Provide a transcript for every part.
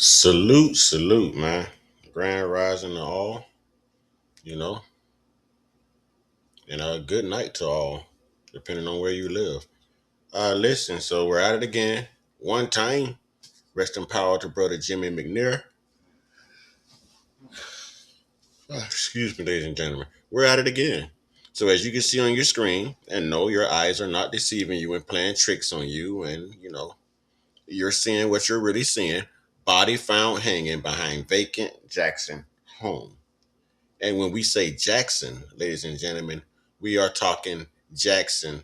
Salute, salute, man. Grand rising to all, you know, and a good night to all, depending on where you live. Listen, so we're at it again. One time. Rest in power to brother Jimmy McNair. Excuse me, ladies and gentlemen. We're at it again. So as you can see on your screen, and no, your eyes are not deceiving you and playing tricks on you, and you're seeing what you're really seeing. Body found hanging behind vacant Jackson home. And when we say Jackson, ladies and gentlemen, we are talking Jackson,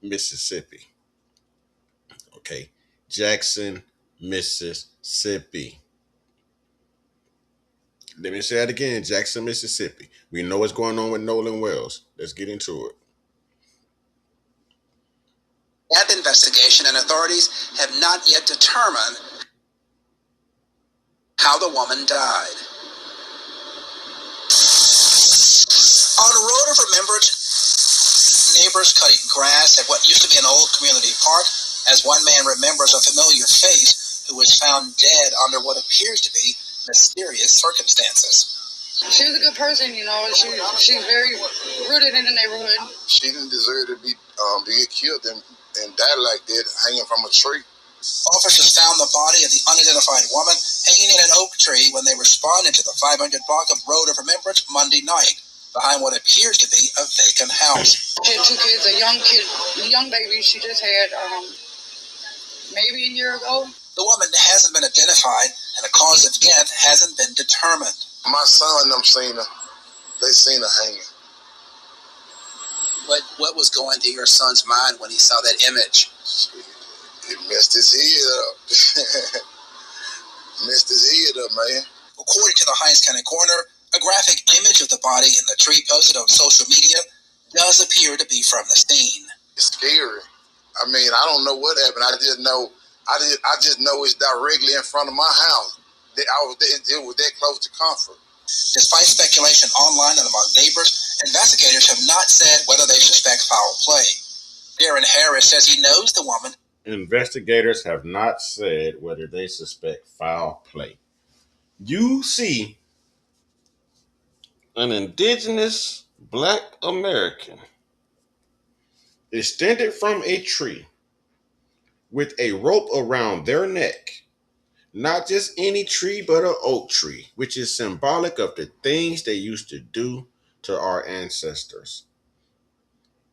Mississippi. Okay. Jackson, Mississippi. Let me say that again, Jackson, Mississippi. We know what's going on with Nolan Wells. Let's get into it. That investigation and authorities have not yet determined how the woman died. On the road of remembrance, neighbors cutting grass at what used to be an old community park as one man remembers a familiar face who was found dead under what appears to be mysterious circumstances. She was a good person, she's very rooted in the neighborhood. She didn't deserve to get killed and die like that, hanging from a tree. Officers found the body of the unidentified woman hanging in an oak tree when they responded to the 500 block of Road of Remembrance Monday night, behind what appears to be a vacant house. She had two kids, a young baby she just had maybe a year ago. The woman hasn't been identified, and the cause of death hasn't been determined. My son and them seen her. They seen her hanging. What was going through your son's mind when he saw that image? It messed his head up. Messed his head up, man. According to the Hinds County coroner, a graphic image of the body in the tree posted on social media does appear to be from the scene. It's scary. I mean, I don't know what happened. I just know it's directly in front of my house. It was that close to comfort. Despite speculation online and among neighbors, investigators have not said whether they suspect foul play. Darren Harris says he knows the woman. Investigators have not said whether they suspect foul play. You see an indigenous Black American extended from a tree with a rope around their neck. Not just any tree, but an oak tree, which is symbolic of the things they used to do to our ancestors.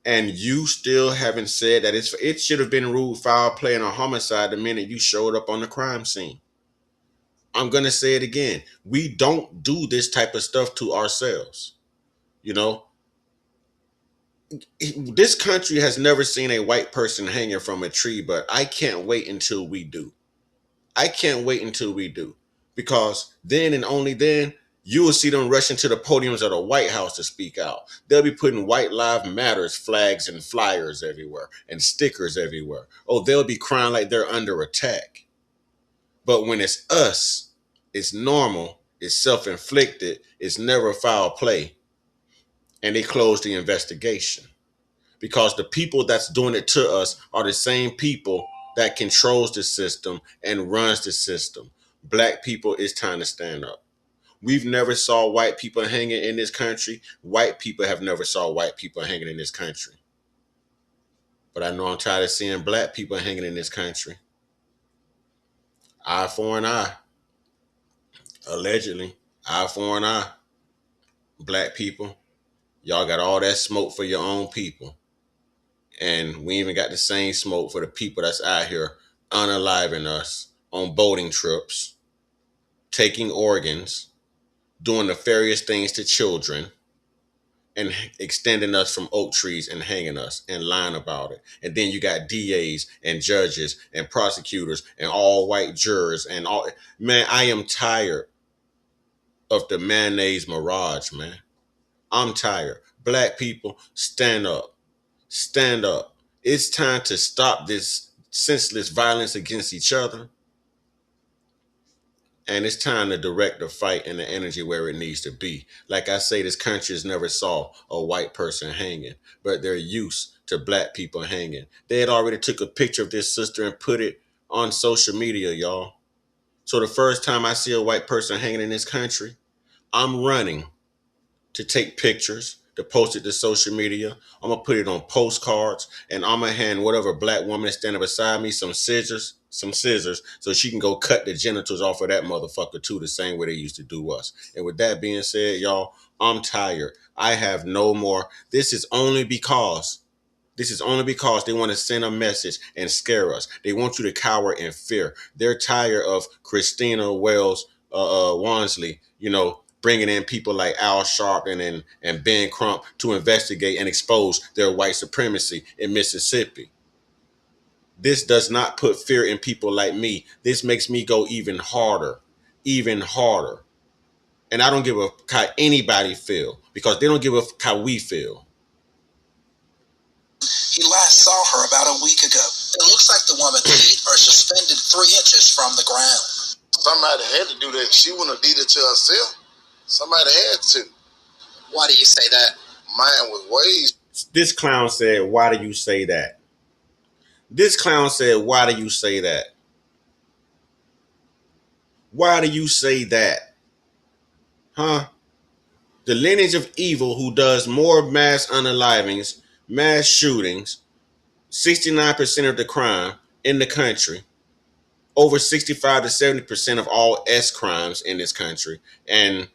And you still haven't said that it should have been ruled foul play and a homicide the minute you showed up on the crime scene. I'm going to say it again. We don't do this type of stuff to ourselves. This country has never seen a white person hanging from a tree, but I can't wait until we do. I can't wait until we do. Because then and only then, you will see them rushing to the podiums of the White House to speak out. They'll be putting White Lives Matters flags and flyers everywhere and stickers everywhere. Oh, they'll be crying like they're under attack. But when it's us, it's normal, it's self-inflicted, it's never foul play. And they close the investigation. Because the people that's doing it to us are the same people that controls the system and runs the system. Black people, it's time to stand up. We've never saw white people hanging in this country. White people have never saw white people hanging in this country. But I know I'm tired of seeing black people hanging in this country. Eye for an eye. Allegedly. Eye for an eye. Black people, y'all got all that smoke for your own people. And we even got the same smoke for the people that's out here unaliving us on boating trips, taking organs, doing nefarious things to children, and extending us from oak trees and hanging us and lying about it. And then you got DAs and judges and prosecutors and all white jurors and all. Man, I am tired of the mayonnaise mirage, man. I'm tired. Black people, stand up. Stand up. It's time to stop this senseless violence against each other. And it's time to direct the fight and the energy where it needs to be. Like I say, this country has never saw a white person hanging, but they're used to black people hanging. They had already took a picture of this sister and put it on social media, y'all. So the first time I see a white person hanging in this country, I'm running to take pictures, to post it to social media. I'm gonna put it on postcards, and I'm gonna hand whatever black woman that's standing beside me some scissors, so she can go cut the genitals off of that motherfucker too, the same way they used to do us. And with that being said, y'all, I'm tired. I have no more. This is only because they want to send a message and scare us. They want you to cower in fear. They're tired of Christina Wells Wansley, bringing in people like Al Sharpton and Ben Crump to investigate and expose their white supremacy in Mississippi. This does not put fear in people like me. This makes me go even harder, even harder. And I don't give a how anybody feel, because they don't give a how we feel. He last saw her about a week ago. It looks like the woman's feet are suspended 3 inches from the ground. Somebody had to do that. She wouldn't have did it to herself. Somebody had to. Why do you say that? Mine was ways. This clown said, "Why do you say that?" This clown said, "Why do you say that?" Why do you say that? Huh? The lineage of evil who does more mass unalivings, mass shootings, 69% of the crime in the country, over 65 to 70% of all S crimes in this country. And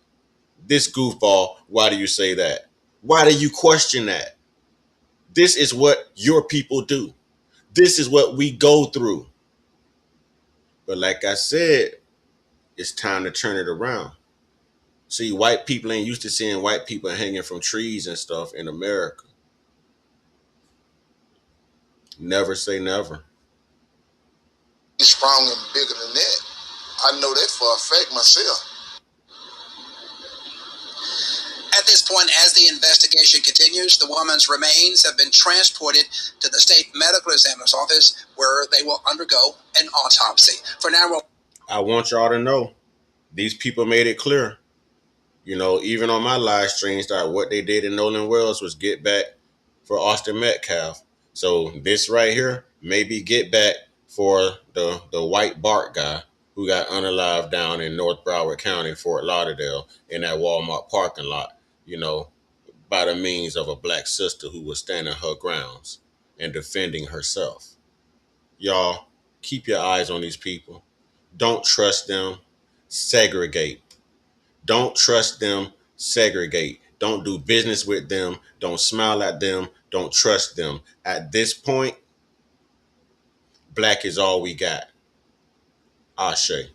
this goofball, why do you say that? Why do you question that? This is what your people do. This is what we go through. But like I said, it's time to turn it around. See, white people ain't used to seeing white people hanging from trees and stuff in America. Never say never. He's strong and bigger than that. I know that for a fact myself. At this point, as the investigation continues, the woman's remains have been transported to the state medical examiner's office, where they will undergo an autopsy. For now, I want y'all to know, these people made it clear. Even on my live streams, that what they did in Nolan Wells was get back for Austin Metcalf. So this right here may be get back for the white Bart guy who got unalived down in North Broward County, Fort Lauderdale, in that Walmart parking lot, by the means of a black sister who was standing her grounds and defending herself. Y'all, keep your eyes on these people. Don't trust them. Segregate. Don't trust them. Segregate. Don't do business with them. Don't smile at them. Don't trust them. At this point, black is all we got. Ashe.